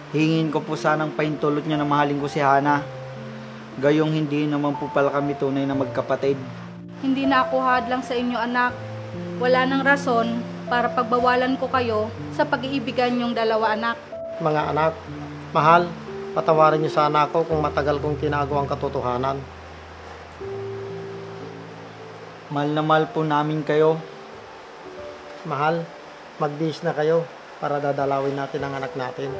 Hingin ko po sanang paintulot niya na mahalin ko si Hana. Gayong hindi naman po pala kami tunay na magkapatid. Hindi na ako hadlang sa inyo, anak. Wala nang rason para pagbawalan ko kayo sa pag-iibigan niyong dalawa, anak. Mga anak, mahal, patawarin niyo sana ako kung matagal kong tinago ang katotohanan. Mahal na mahal po namin kayo. Mahal, mag-dish na kayo para dadalawin natin ang anak natin.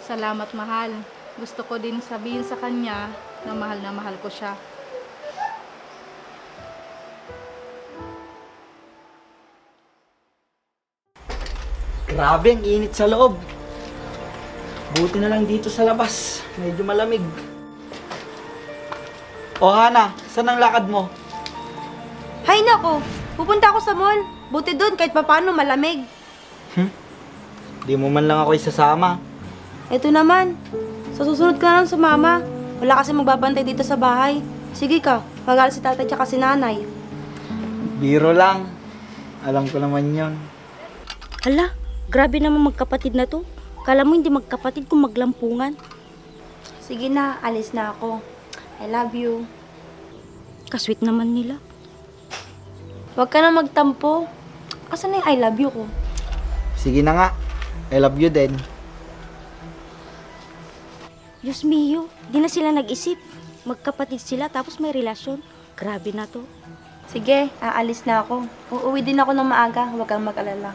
Salamat, mahal. Gusto ko din sabihin sa kanya na mahal ko siya. Grabe, ang init sa loob. Buti na lang dito sa labas. Medyo malamig. O Hana, saan ang lakad mo? Hay nako, pupunta ako sa mall. Buti doon kahit papano malamig. Di mo man lang ako isasama. Ito naman, sa susunod ka na lang sumama. Wala kasi magbabantay dito sa bahay. Sige ka, magalit si tatay tsaka si nanay. Biro lang. Alam ko naman yon. Hala, grabe naman magkapatid na to. Kala mo hindi magkapatid kung maglampungan. Sige na, alis na ako. I love you. Kasweet naman nila. Huwag ka na magtampo. Asan na yung I love you ko? Sige na nga. I love you din. Diyos mio, di na sila nag-isip. Magkapatid sila tapos may relasyon. Grabe na to. Sige, aalis na ako. Uuwi din ako ng maaga. Huwag kang mag-alala.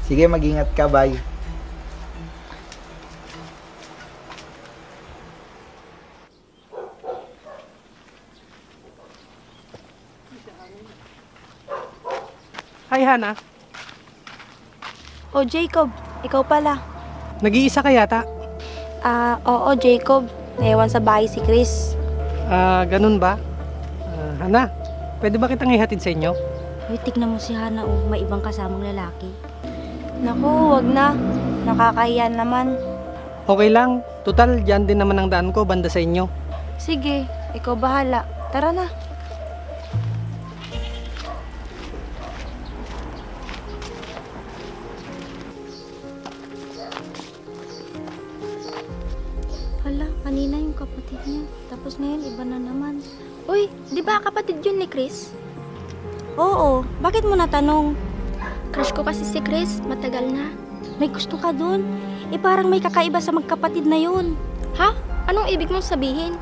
Sige, mag-ingat ka. Bye. Hi, Hana. Oh, Jacob. Ikaw pala. Nag-iisa ka yata? Oo, Jacob. Naiwan sa bahay si Chris. Ganun ba? Hana, pwede ba kitang ihatid sa inyo? Uy, tignan mo si Hana, oh. May ibang kasamang lalaki. Naku, wag na. Nakakahiya naman. Okay lang. Total, dyan din naman ang daan ko, banda sa inyo. Sige, ikaw bahala. Tara na. Hala, kanina yung kapatid niya. Tapos ngayon, iba na naman. Uy, di ba kapatid yun ni Chris? Oo, bakit mo natanong? Crush ko kasi si Chris, matagal na. May gusto ka dun? Parang may kakaiba sa magkapatid na yun. Ha? Anong ibig mong sabihin?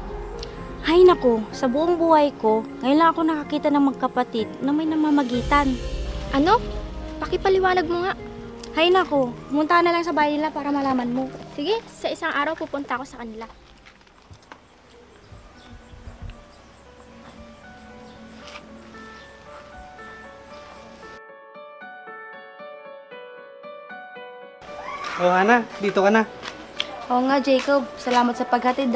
Hay nako, sa buong buhay ko, ngayon lang ako nakakita ng magkapatid na may namamagitan. Ano? Pakipaliwanag mo nga. Hay nako, pumunta na lang sa bahay nila para malaman mo. Sige, sa isang araw pupunta ako sa kanila. Oh, Hana, dito ka na. Oo nga, Jacob. Salamat sa paghatid,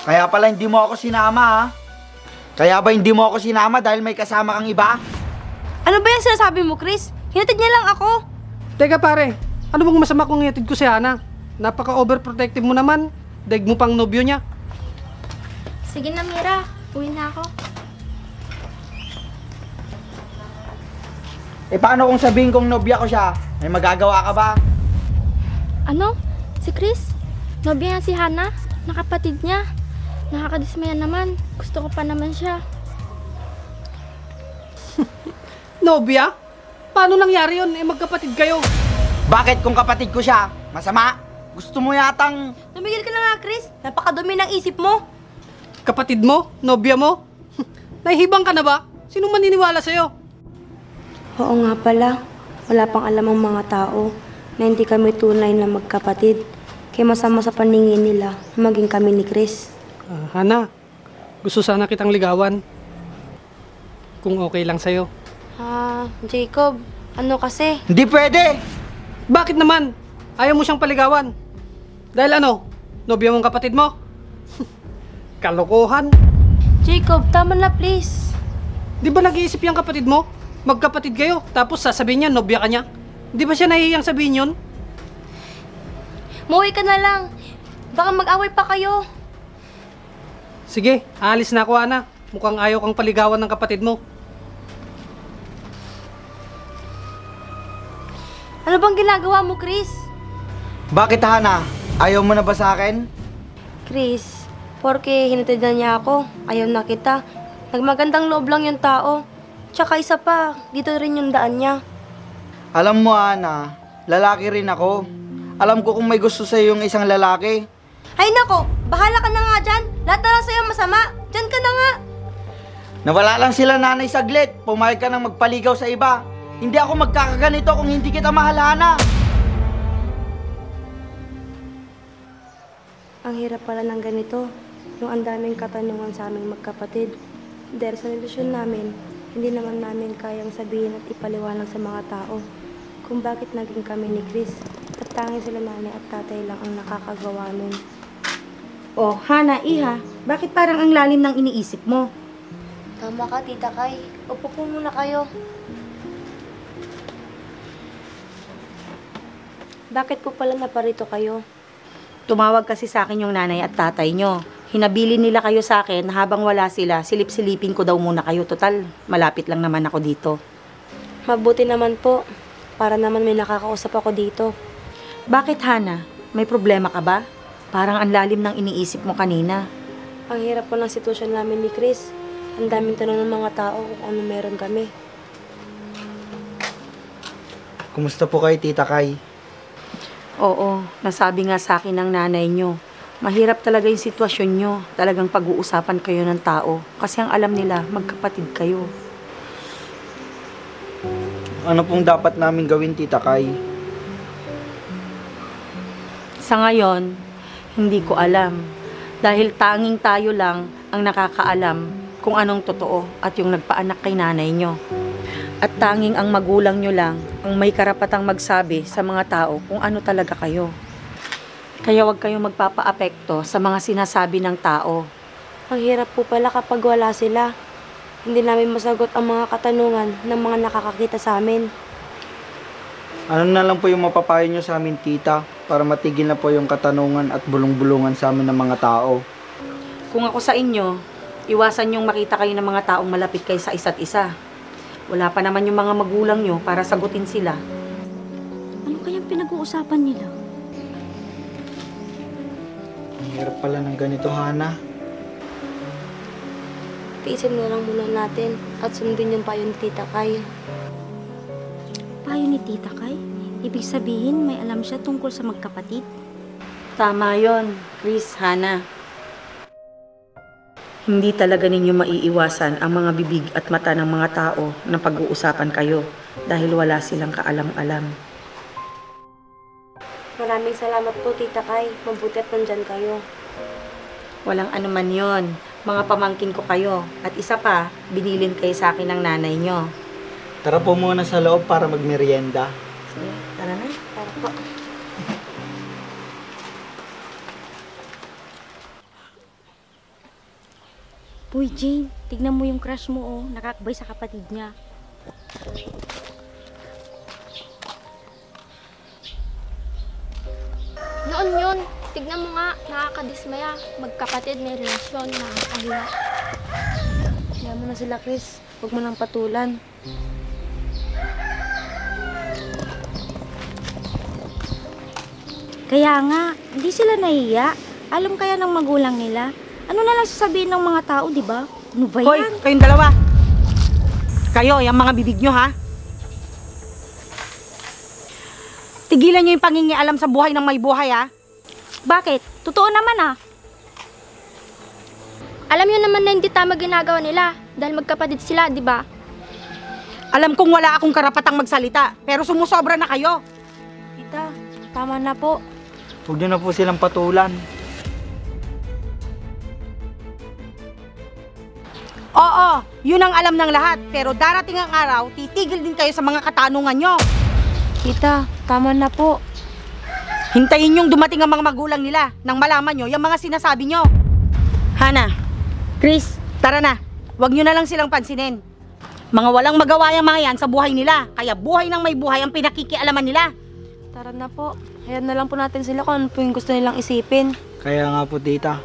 Kaya pala hindi mo ako sinama, ha? Kaya ba hindi mo ako sinama dahil may kasama kang iba? Ano ba yung sinasabi mo, Chris? Hinatid niya lang ako. Teka pare, ano bang masama kung ihatid ko si Hana? Napaka-overprotective mo naman. Daig mo pang nobyo niya. Sige na, Mira. Uwi na ako. Paano kung sabihin kong nobya ko siya? May magagawa ka ba? Ano? Si Chris? Nobya niya si Hana? Nakapatid niya? Nakakadismaya naman. Gusto ko pa naman siya. Nobya? Paano nangyari yun? Magkapatid kayo. Bakit kung kapatid ko siya? Masama? Gusto mo yatang... Tumigil ka na nga, Chris. Napakadumi ng isip mo. Kapatid mo? Nobya mo? Nahihibang ka na ba? Sino maniniwala sa'yo? Oo nga pala. Wala pang alam ang mga tao na hindi kami tunay na magkapatid. Kaya masama sa paningin nila maging kami ni Chris. Hana, gusto sana kitang ligawan. Kung okay lang sa'yo. Jacob, ano kasi? Hindi pwede! Bakit naman? Ayaw mo siyang paligawan. Dahil ano? Nobya mong kapatid mo? Kalokohan. Jacob, tama na please. Di ba nag-iisip yung kapatid mo? Magkapatid kayo, tapos sasabihin niya, nobya ka niya. Di ba siya nahihiyang sabihin yun? Muwi ka na lang. Baka mag-away pa kayo. Sige, aalis na ako, Ana. Mukhang ayaw kang paligawan ng kapatid mo. Ano bang ginagawa mo, Chris? Bakit, Hana? Ayaw mo na ba sa akin? Chris, porke hinatid na niya ako, ayaw na kita. Nagmagandang loob lang yung tao. Tsaka isa pa, dito rin yung daan niya. Alam mo, Hana, lalaki rin ako. Alam ko kung may gusto sa'yo yung isang lalaki. Ay nako, bahala ka na nga dyan. Lahat na lang sa'yo masama. Dyan ka na nga. Nawala lang sila nanay saglit. Pumayag ka nang magpaligaw sa iba. Hindi ako magkakaganito kung hindi kita mahal, Hana. Ang hirap pala ng ganito. Yung ang daming katanungan sa aming magkapatid. Dahil sa relasyon namin, hindi naman namin kayang sabihin at ipaliwanag sa mga tao kung bakit naging kami ni Chris. At tanging sila nanay at tatay lang ang nakakagawa nun. Oh, Hana, Iha, bakit parang ang lalim ng iniisip mo? Tama ka, Tita Kay. Upo po muna kayo. Bakit po pala naparito kayo? Tumawag kasi sa akin yung nanay at tatay nyo. Hinabilin nila kayo sa akin habang wala sila. Silip-silipin ko daw muna kayo. Total, malapit lang naman ako dito. Mabuti naman po. Para naman may nakakausap ako dito. Bakit, Hana? May problema ka ba? Parang ang lalim ng iniisip mo kanina. Ang hirap po ng sitwasyon namin ni Chris. Ang daming tanong ng mga tao kung ano meron kami. Kumusta po kayo, Tita Kay? Oo, nasabi nga sa akin ng nanay nyo. Mahirap talaga yung sitwasyon nyo. Talagang pag-uusapan kayo ng tao. Kasi ang alam nila, magkapatid kayo. Ano pong dapat namin gawin, Tita Kay? Sa ngayon, hindi ko alam. Dahil tanging tayo lang ang nakakaalam kung anong totoo at yung nagpaanak kay nanay nyo. At tanging ang magulang nyo lang ang may karapatang magsabi sa mga tao kung ano talaga kayo. Kaya huwag kayong magpapaapekto sa mga sinasabi ng tao. Ang hirap po pala kapag wala sila. Hindi namin masagot ang mga katanungan ng mga nakakakita sa amin. Ano na lang po yung mapapayo nyo sa amin, Tita, para matigil na po yung katanungan at bulong-bulungan sa amin ng mga tao. Kung ako sa inyo, iwasan yung makita kayo ng mga taong malapit kayo sa isa't isa. Wala pa naman yung mga magulang nyo para sagutin sila. Ano kayang pinag-uusapan nila? Ang hirap pala ng ganito, Hana. Tiisin na lang muna natin at sundin yung payo ni Tita Kay. Payo ni Tita Kay? Ibig sabihin may alam siya tungkol sa magkapatid? Tama yon, Chris, Hana. Hindi talaga ninyo maiiwasan ang mga bibig at mata ng mga tao na pag-uusapan kayo dahil wala silang kaalam-alam. Maraming salamat po, Tita Kay. Mabuti at nandyan kayo. Walang anuman yon. Mga pamangkin ko kayo. At isa pa, binilin kayo sa akin ng nanay nyo. Tara po muna sa loob para magmerienda. Sige, tara na. Para po. Uy, Jane, tignan mo yung crush mo, oh. Nakakabay sa kapatid niya. Noon yun, tignan mo nga, nakakadismaya. Magkapatid, may relasyon, nakakahiya. Kaya mo na sila, Chris. Huwag mo nang patulan. Kaya nga, hindi sila nahiya. Alam kaya ng magulang nila. Ano na lang sasabihin ng mga tao, di ba? Ano ba yan? Hoy, kayong dalawa. Kayo, yung mga bibig nyo, ha? Tigilan nyo yung pangingialam sa buhay ng may buhay, ha? Bakit? Totoo naman, ah. Alam nyo naman na hindi tama ginagawa nila dahil magkapatid sila, di ba? Alam kong wala akong karapatang magsalita, pero sumusobra na kayo. Tita, tama na po. Huwag nyo na po silang patulan. Oo, yun ang alam ng lahat, pero darating ang araw, titigil din kayo sa mga katanungan nyo. Tita, tama na po. Hintayin yung dumating ang mga magulang nila nang malaman nyo yung mga sinasabi nyo. Hana, Chris, tara na. Huwag nyo na lang silang pansinin. Mga walang magawa yung mga yan sa buhay nila. Kaya buhay ng may buhay ang pinakikialaman nila. Tara na po. Hayaan na lang po natin sila kung ano po yung gusto nilang isipin. Kaya nga po, Tita.